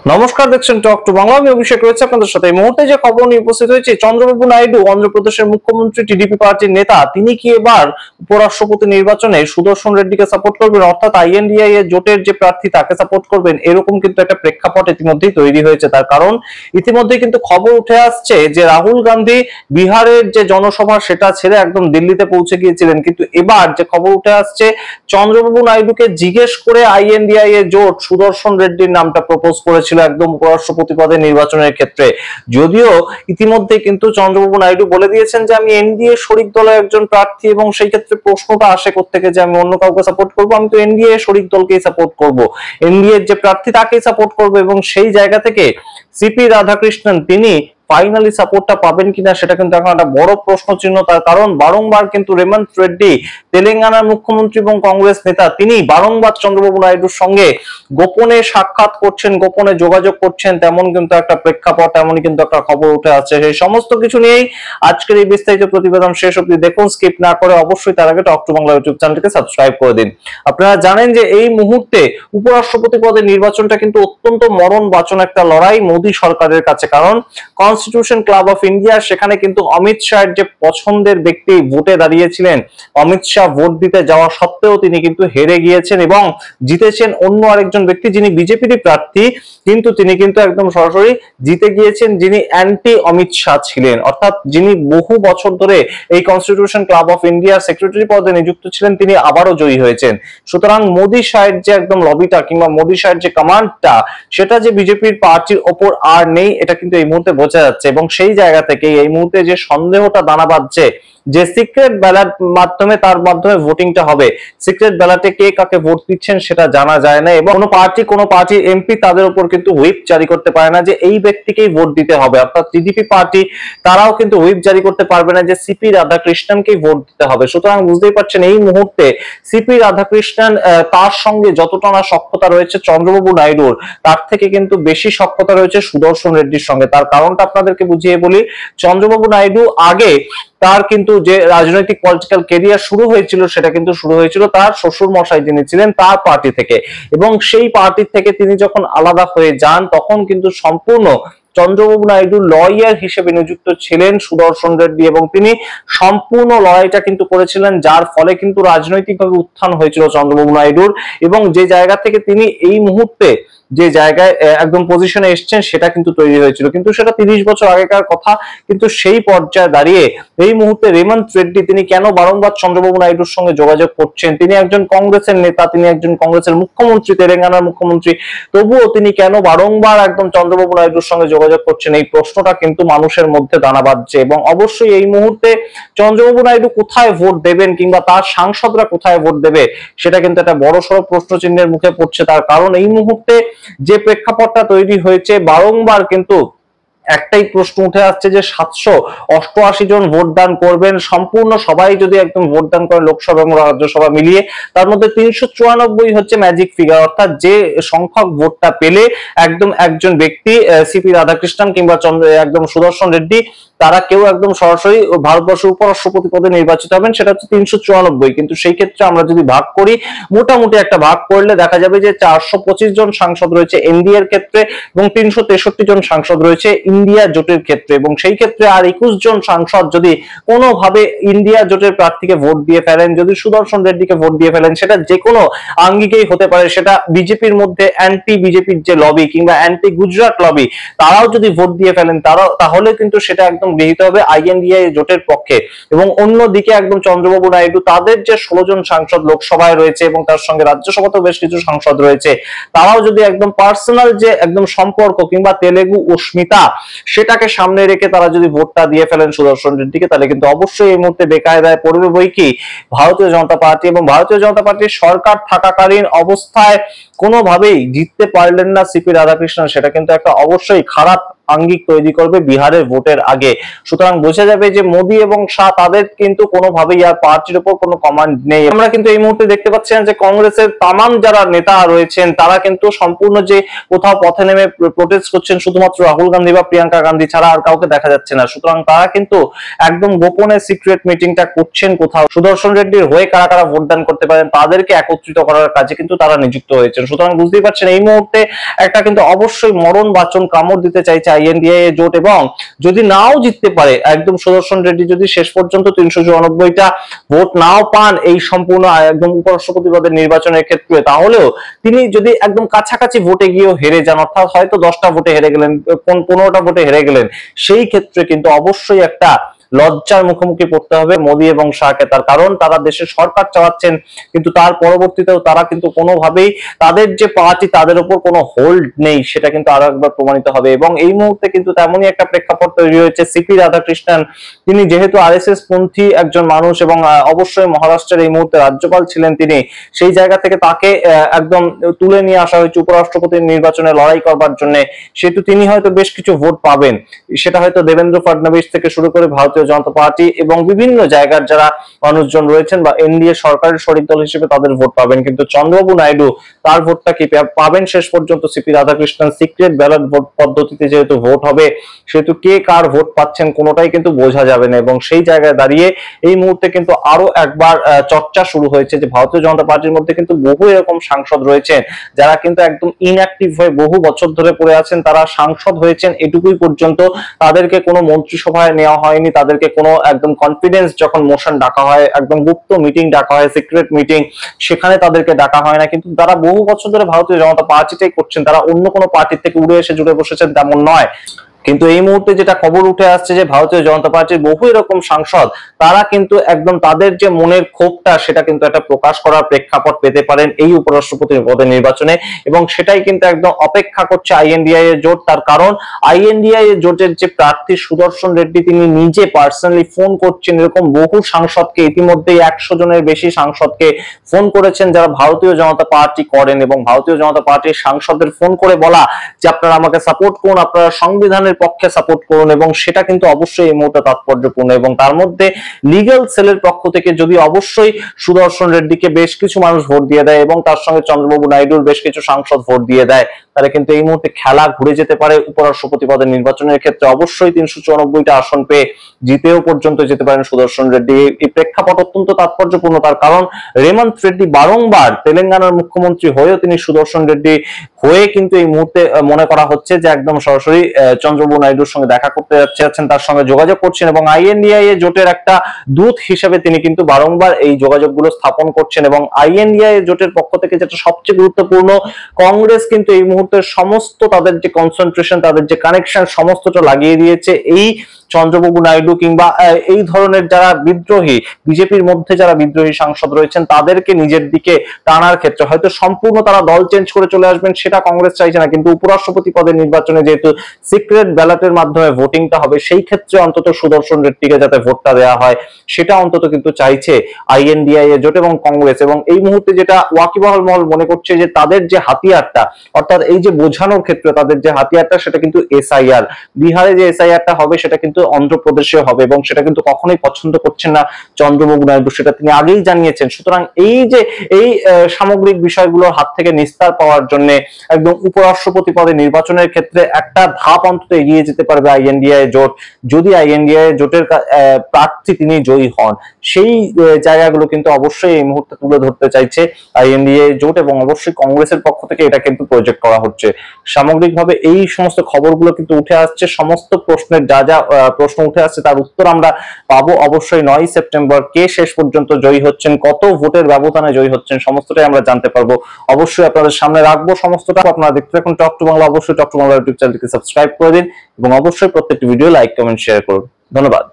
নমস্কার, দেখছেন talk to Bangla. আমি অভিষেক রয়েছে আপনাদের সাথে। এই মুহূর্তে যে খবর নিয়ে উপস্থিত হয়েছে, চন্দ্রবাবু নাইডু অন্ধ্রপ্রদেশের মুখ্যমন্ত্রী, টিডিপি পার্টির নেতা, তিনি কি এবার উপরাষ্ট্রপতি নির্বাচনে সুদর্শন রেড্ডিকে সাপোর্ট করবেন, অর্থাৎ আইএনডিআই এর জোটের যে প্রার্থী তাকে সাপোর্ট করবেন, এরকম কিন্তু একটা প্রেক্ষাপট ইতিমধ্যেই তৈরি হয়েছে। তার কারণ ইতিমধ্যে কিন্তু খবর উঠে আসছে যে রাহুল গান্ধী বিহারের যে জনসভা সেটা ছেড়ে একদম দিল্লিতে পৌঁছে গিয়েছিলেন, কিন্তু এবার যে খবর উঠে আসছে, চন্দ্রবাবু নাইডুকে জিজ্ঞেস করে আইএনডিআই এর জোট সুদর্শন রেড্ডির নামটা প্রপোজ করেছিল একদম উপরাষ্ট্রপতি পদে নির্বাচনের ক্ষেত্রে। যদিও ইতিমধ্যে কিন্তু চন্দ্রবাবু নাইডু বলে দিয়েছেন যে আমি এনডিএ শরিক দলের একজন প্রার্থী, এবং সেই ক্ষেত্রে প্রশ্নটা আসে কোত্থেকে যে আমি অন্য কাউকে সাপোর্ট করবো, আমি তো এনডিএ শরিক দলকেই সাপোর্ট করব, এনডিএ যে প্রার্থী তাকেই সাপোর্ট করবো। এবং সেই জায়গা থেকে সিপি রাধাকৃষ্ণন তিনি ফাইনালি সাপোর্টটা পাবেন কিনা সেটা কিন্তু এখন একটা বড় প্রশ্ন চিহ্ন। তার কারণ বারংবার কিন্তু রেমন্ত রেড্ডি, তেলেঙ্গানার মুখ্যমন্ত্রী এবং কংগ্রেস নেতা, তিনি বারংবার চন্দ্রবাবু নাইডুর সঙ্গে গোপনে সাক্ষাৎ করছেন, গোপনে যোগাযোগ করছেন, তেমন কিন্তু একটা প্রেক্ষাপট, এমনই কিন্তু একটা খবর উঠে আসছে। সেই সমস্ত কিছু নিয়েই আজকের এই বিস্তারিত প্রতিবেদন। শেষ অবধি দেখুন, স্কিপ না করে। অবশ্যই তার আগে টক টু বাংলা ইউটিউব চ্যানেলটিকে সাবস্ক্রাইব করে দিন। আপনারা জানেন যে এই মুহূর্তে উপরাষ্ট্রপতি পদের নির্বাচনটা কিন্তু অত্যন্ত মরণ বাচন একটা লড়াই মোদী সরকারের কাছে। কারণ কনস্টিটিউশন ক্লাব অফ ইন্ডিয়া, সেখানে কিন্তু অমিত শাহের যে পছন্দের ব্যক্তি ভোটে দাঁড়িয়েছিলেন, অমিত শাহ ভোট দিতে যাওয়া সত্ত্বেও তিনি কিন্তু হেরে গিয়েছেন এবং জিতেছেন অন্য আরেকজন ব্যক্তি যিনি বিজেপির প্রার্থী, কিন্তু তিনি কিন্তু একদম সরাসরি জিতে গিয়েছেন যিনি অ্যান্টি অমিত শাহ ছিলেন, অর্থাৎ যিনি বহু বছর ধরে এই কনস্টিটিউশন ক্লাব অফ ইন্ডিয়ার সেক্রেটারি পদে নিযুক্ত ছিলেন, তিনি আবারও জয়ী হয়েছেন। সুতরাং মোদী শাহের যে একদম লবিটা কিংবা মোদী শাহের যে কমান্ডটা, সেটা যে বিজেপির পার্টির ওপর আর নেই, এটা কিন্তু এই মুহূর্তে বোঝা যাচ্ছে। এবং সেই জায়গা থেকে এই মুহূর্তে যে সন্দেহটা দানা বাঁধছে যে সিক্রেট ব্যালট মাধ্যমে, তার মাধ্যমে ভোটিংটা হবে, সিক্রেট ব্যালটে কে কাকে ভোট দিচ্ছেন সেটা জানা যায় না, এবং কোনো পার্টির এমপি তাদের উপর কিন্তু হুইপ জারি করতে পারে না যে এই ব্যক্তিকেই ভোট দিতে হবে। অর্থাৎ টিডিপি পার্টি তারাও কিন্তু হুইপ জারি করতে পারবে না যে সিপি রাধাকৃষ্ণনকেই ভোট দিতে হবে। সুতরাং বুঝতেই পারছেন এই মুহূর্তে সিপি রাধাকৃষ্ণন তার সঙ্গে যতটা না সখ্যতা রয়েছে চন্দ্রবাবু নাইডুর, তার থেকে কিন্তু বেশি সখ্যতা রয়েছে সুদর্শন রেড্ডির সঙ্গে। তার কারণটা আপনাদেরকে বুঝিয়ে বলি। চন্দ্রবাবু নাইডু আগে তার কিন্তু যে রাজনৈতিক পলিটিক্যাল কেরিয়ার শুরু হয়েছিল, সেটা কিন্তু শুরু হয়েছিল তার শ্বশুর মশাই যিনি ছিলেন তার পার্টি থেকে, এবং সেই পার্টি থেকে তিনি যখন আলাদা হয়ে যান, তখন কিন্তু সম্পূর্ণ চন্দ্রবাবু নাইডু লয়ার হিসেবে নিযুক্ত ছিলেন সুদর্শন রেড্ডি, এবং তিনি সম্পূর্ণ লড়াইটা কিন্তু করেছিলেন, যার ফলে কিন্তু রাজনৈতিকভাবে উত্থান হয়েছিল চন্দ্রবাবু নাইডুর। এবং যে জায়গা থেকে তিনি এই মুহূর্তে যে জায়গায় একদম পজিশনে এসছেন, সেটা কিন্তু তৈরি হয়েছিল, কিন্তু সেটা 30 বছর আগেকার কথা। কিন্তু সেই পর্যায়ে দাঁড়িয়ে এই মুহূর্তে রেমন্ত রেড্ডি তিনি কেন বারংবার চন্দ্রবাবু নাইডুর সঙ্গে যোগাযোগ করছেন? তিনি একজন কংগ্রেসের নেতা, তিনি একজন কংগ্রেসের মুখ্যমন্ত্রী, তেলেঙ্গানার মুখ্যমন্ত্রী, তবুও তিনি কেন বারংবার একদম চন্দ্রবাবু নাইডুর সঙ্গে যোগাযোগ করছেন? এই প্রশ্নটা কিন্তু মানুষের মধ্যে দানা বাঁধছে। এবং অবশ্যই এই মুহূর্তে চন্দ্রবাবু নাইডু কোথায় ভোট দেবেন, কিংবা তার সাংসদরা কোথায় ভোট দেবে, সেটা কিন্তু একটা বড়সড় প্রশ্নচিহ্নের মুখে পড়ছে। তার কারণ এই মুহূর্তে যে প্রেক্ষাপটটা তৈরি হয়েছে, বারংবার কিন্তু একটাই প্রশ্ন উঠে আসছে যে 788 জন ভোটদান করবেন, সম্পূর্ণ সবাই যদি একদম ভোটদান করে লোকসভা এবং রাজ্যসভা মিলিয়ে, তার মধ্যে 394 হচ্ছে ম্যাজিক ফিগার। অর্থাৎ যে সংখ্যক ভোটটা পেলে একদম একজন ব্যক্তি সিপি রাধাকৃষ্ণন কিংবা একদম সুদর্শন রেড্ডি, তারা কেউ একদম সরাসরি ভারতবর্ষের উপরাষ্ট্রপতি পদে নির্বাচিত হবেন, সেটা হচ্ছে 394। কিন্তু সেই ক্ষেত্রে আমরা যদি ভাগ করি, মোটামুটি একটা ভাগ করলে দেখা যাবে যে 425 জন সাংসদ রয়েছে এনডিএ এর ক্ষেত্রে, এবং 363 জন সাংসদ রয়েছে ইন্ডিয়া জোটের ক্ষেত্রে। এবং সেই ক্ষেত্রে আর 21 জন সাংসদ যদি কোনোভাবে ইন্ডিয়া জোটের প্রার্থীকে ভোট দিয়ে ফেলেন, যদি সুদর্শন রেড্ডিকে ভোট দিয়ে ফেলেন, সেটা যে কোনো আঙ্গিকেই হতে পারে। সেটা বিজেপির মধ্যে অ্যান্টি বিজেপির যে লবি কিংবা অ্যান্টি গুজরাট লবি, তারাও যদি ভোট দিয়ে ফেলেন, তাহলে কিন্তু সেটা একদম গৃহীত হবে আইএনডিআই জোটের পক্ষে। এবং অন্যদিকে একদম চন্দ্রবাবু নাইডু, তাদের যে 16 জন সাংসদ লোকসভায় রয়েছে এবং তার সঙ্গে রাজ্যসভাতেও বেশ কিছু সাংসদ রয়েছে, তারাও যদি একদম পার্সোনাল যে একদম সম্পর্ক কিংবা তেলেগু অস্মিতা, সেটাকে সামনে রেখে তারা যদি ভোটটা দিয়ে ফেলেন সুদর্শন রেড্ডিকে, তাহলে কিন্তু অবশ্যই এই মুহূর্তে বেকায়দায় পড়বে বই কি ভারতীয় জনতা পার্টি। এবং ভারতীয় জনতা পার্টির সরকার থাকাকালীন অবস্থায় কোনোভাবেই জিততে পারলেন না সিপি রাধাকৃষ্ণন, সেটা কিন্তু একটা অবশ্যই খারাপ আঙ্গিক তৈরি করবে বিহারের ভোটের আগে। সুতরাং বোঝা যাবে যে মোদী এবং শাহ তাদের কিন্তু কোনোভাবেই আর পার্টির উপর কোনো কমান্ড নেই। আমরা কিন্তু এই মুহূর্তে দেখতে পাচ্ছি যে কংগ্রেসের তামাম যারা নেতা রয়েছেন তারা কিন্তু সম্পূর্ণ যে কোথাও পথে নেমে প্রোটেস্ট করছেন শুধুমাত্র রাহুল গান্ধী বা প্রিয়াঙ্কা গান্ধী ছাড়া আর কাউকে দেখা যাচ্ছে না। সুতরাং তারা কিন্তু একদম গোপনে সিক্রেট মিটিংটা করছেন কোথাও। সুদর্শন রেড্ডির হয়ে কারা কারা ভোটদান করতে পারেন তাদেরকে একত্রিত করার কাজে কিন্তু তারা নিযুক্ত হয়েছেন। সুতরাং বুঝতেই পারছেন এই মুহূর্তে একটা কিন্তু অবশ্যই মরণ বাচন কামড় দিতে চাইছে আইএনডিএ জোট, এবং যদি নাও জিততে পারে একদম সুদর্শন রেড্ডি যদি শেষ পর্যন্ত 394টা ভোট নাও পান এই সম্পূর্ণ একদম উপরাষ্ট্রপতি পদের নির্বাচনের ক্ষেত্রে, তাহলেও তিনি যদি একদম কাছাকাছি ভোটে গিয়েও হেরে যান, অর্থাৎ হয়তো 10টা ভোটে হেরে গেলেন, 15টা ভোটে হেরে গেলেন, সেই ক্ষেত্রে কিন্তু অবশ্যই একটা লজ্জার মুখোমুখি পড়তে হবে মোদী এবং শাহকে। তার কারণ তারা দেশের সরকার চালাচ্ছেন, কিন্তু তার পরবর্তীতেও তারা কিন্তু কোনোভাবেই তাদের যে পার্টি তাদের উপর কোনো হোল্ড নেই সেটা কিন্তু আরো একবার প্রমাণিত হবে। এবং এই মুহূর্তে কিন্তু তেমনই একটা প্রেক্ষাপট তৈরি হয়েছে। সিপি রাধাকৃষ্ণন তিনি যেহেতু আরএসএস পন্থী একজন মানুষ এবং অবশ্যই মহারাষ্ট্রের এই মুহূর্তে রাজ্যপাল ছিলেন, তিনি সেই জায়গা থেকে তাকে একদম তুলে নিয়ে আসা হয়েছে উপরাষ্ট্রপতির নির্বাচনে লড়াই করবার জন্য। সেহেতু তিনি হয়তো বেশ কিছু ভোট পাবেন, সেটা হয়তো দেবেন্দ্র ফডনবিস থেকে শুরু করে ভারতীয় জনতা পার্টি এবং বিভিন্ন জায়গার যারা মানুষজন রয়েছেন বা এনডিএ সরকারের শরিক দল হিসেবে তাদের ভোট পাবেন। কিন্তু চন্দ্রবাবু নাইডু তার ভোটটা কি পাবেন শেষ পর্যন্ত CP Radhakrishnan secret ballot vote পদ্ধতিতে যেহেতু ভোট হবে, সেহেতু কে কার ভোট পাচ্ছেন কোনোটাই কিন্তু বোঝা যাবে না। এবং সেই জায়গায় দাঁড়িয়ে এই মুহূর্তে কিন্তু আরো একবার চর্চা শুরু হয়েছে যে ভারতীয় জনতা পার্টির মধ্যে কিন্তু বহু এরকম সাংসদ রয়েছেন যারা কিন্তু একদম ইনঅ্যাক্টিভ হয়ে বহু বছর ধরে পড়ে আছেন, তারা সাংসদ হয়েছেন এটুকুই পর্যন্ত, তাদেরকে কোনো মন্ত্রিসভায় নেওয়া হয়নি, তাদেরকে কোনো একদম কনফিডেন্স যখন মোশন ডাকা হয়, একদম গুপ্ত মিটিং ডাকা হয়, সিক্রেট মিটিং, সেখানে তাদেরকে ডাকা হয় না। কিন্তু তারা বহু বছর ধরে ভারতীয় জনতা পার্টিটাই করছেন, তারা অন্য কোনো পার্টির থেকে উড়ে এসে জুড়ে বসেছেন তেমন নয়। কিন্তু এই মুহূর্তে যেটা খবর উঠে আসছে যে ভারতীয় জনতা পার্টির বহু এরকম সাংসদ তারা কিন্তু একদম তাদের যে মনের ক্ষোভটা সেটা কিন্তু একটা প্রকাশ করার প্রেক্ষাপট পেতে পারেন এই উপরাষ্ট্রপতির পদের নির্বাচনে, এবং সেটাই কিন্তু একদম অপেক্ষা করছে আইএনডিআই এর জোট। তার কারণ আইএনডিআই এর জোটের যে প্রার্থী সুদর্শন রেড্ডি তিনি নিজে পার্সোনালি ফোন করছেন এরকম বহু সাংসদকে, ইতিমধ্যেই 100 জনের বেশি সাংসদকে ফোন করেছেন যারা ভারতীয় জনতা পার্টি করেন, এবং ভারতীয় জনতা পার্টির সাংসদদের ফোন করে বলা যে আপনারা আমাকে সাপোর্ট করুন, আপনারা সংবিধানের পক্ষে সাপোর্ট করুন, এবং সেটা কিন্তু অবশ্যই এই মুহূর্তে তাৎপর্যপূর্ণ। এবং তার মধ্যে লিগ্যাল সেলের পক্ষ থেকে যদি অবশ্যই সুদর্শন রেড্ডিকে বেশ কিছু মানুষ ভোট দিয়ে দেয় এবং তার সঙ্গে চন্দ্রবাবু নাইডুর বেশ কিছু সাংসদ ভোট দিয়ে দেয়, তাহলে কিন্তু এই মুহূর্তে খেলা ঘুরে যেতে পারে উপরাষ্ট্রপতি পদের নির্বাচনের ক্ষেত্রে। অবশ্যই 394টা আসন পেয়ে জিতেও পর্যন্ত যেতে পারেন সুদর্শন রেড্ডি। এই প্রেক্ষাপট অত্যন্ত তাৎপর্যপূর্ণ, তার কারণ রেমন্ত রেড্ডি বারংবার তেলেঙ্গানার মুখ্যমন্ত্রী হয়েও তিনি সুদর্শন রেড্ডি হয়ে কিন্তু এই মুহূর্তে মনে করা হচ্ছে যে একদম সরাসরি চন্দ্রবাবু নাইডুর সঙ্গে দেখা করতে যাচ্ছেন, তার সঙ্গে যোগাযোগ করছেন, এবং আইএনডিআই এ জোটের একটা দূত হিসেবে তিনি কিন্তু বারংবার এই যোগাযোগগুলো স্থাপন করছেন। এবং আইএনডিআই জোটের পক্ষ থেকে যেটা সবচেয়ে গুরুত্বপূর্ণ, কংগ্রেস কিন্তু এই মুহূর্তে সমস্ত তাদের যে কনসেন্ট্রেশন, তাদের যে কানেকশন সমস্তটা লাগিয়ে দিয়েছে এই চন্দ্রবাবু নাইডু কিংবা এই ধরনের যারা বিদ্রোহী বিজেপির মধ্যে যারা বিদ্রোহী সাংসদ রয়েছেন তাদেরকে নিজের দিকে টানার ক্ষেত্রে। হয়তো সম্পূর্ণ তারা দল চেঞ্জ করে চলে আসবেন সেটা কংগ্রেস চাইছে না, কিন্তু উপরাষ্ট্রপতি পদের নির্বাচনে যেহেতু সিক্রেট ব্যালটের মাধ্যমে ভোটিংটা হবে, সেই ক্ষেত্রে অন্তত সুদর্শন রেড্ডিকে যাতে ভোটটা দেওয়া হয় সেটা অন্তত কিন্তু চাইছে আইএনডিআই এ জোট এবং কংগ্রেস। এবং এই মুহূর্তে যেটা ওয়াকিবহাল মহল মনে করছে যে তাদের যে হাতিয়ারটা, অর্থাৎ এই যে বোঝানোর ক্ষেত্রে তাদের যে হাতিয়ারটা সেটা কিন্তু এসআইআর। বিহারে যে এসআইআরটা হবে সেটা কিন্তু অন্ধ্রপ্রদেশে হবে, এবং সেটা কিন্তু কখনোই পছন্দ করছেন না চন্দ্রবাবু নাইডু, সেটা তিনি আগেই জানিয়েছেন। সুতরাং এই যে এই সামগ্রিক বিষয়গুলোর হাত থেকে নিস্তার পাওয়ার জন্য একদম উপরাষ্ট্রপতি পদে নির্বাচনের ক্ষেত্রে একটা ধাপ অন্তত এগিয়ে যেতে পারবে আইএনডিআই জোট, যদি আইএনডিআই জোটের প্রার্থী তিনি জয়ী হন। সেই জায়গাগুলো কিন্তু অবশ্যই এই মুহূর্তে তুলে ধরতে চাইছে আইএনডিআই জোট, এবং অবশ্যই কংগ্রেসের পক্ষ থেকে এটা কিন্তু প্রজেক্ট করা হচ্ছে। সামগ্রিকভাবে এই সমস্ত খবরগুলো কিন্তু উঠে আসছে, সমস্ত প্রশ্নের যা যা প্রশ্ন উঠে আসছে তার উত্তর আমরা পাবো অবশ্যই 9 সেপ্টেম্বর। কে শেষ পর্যন্ত জয়ী হচ্ছেন, কত ভোটের ব্যবধানে জয়ী হচ্ছেন, সমস্তটাই আমরা জানতে পারবো। অবশ্যই আপনাদের সামনে রাখবো সমস্তটা। আপনারা দেখতে থাকুন টক টু বাংলা। অবশ্যই টক টু বাংলা ইউটিউব চ্যানেলকে সাবস্ক্রাইব করে দিন এবং অবশ্যই প্রত্যেকটি ভিডিও লাইক কমেন্ট শেয়ার করুন। ধন্যবাদ।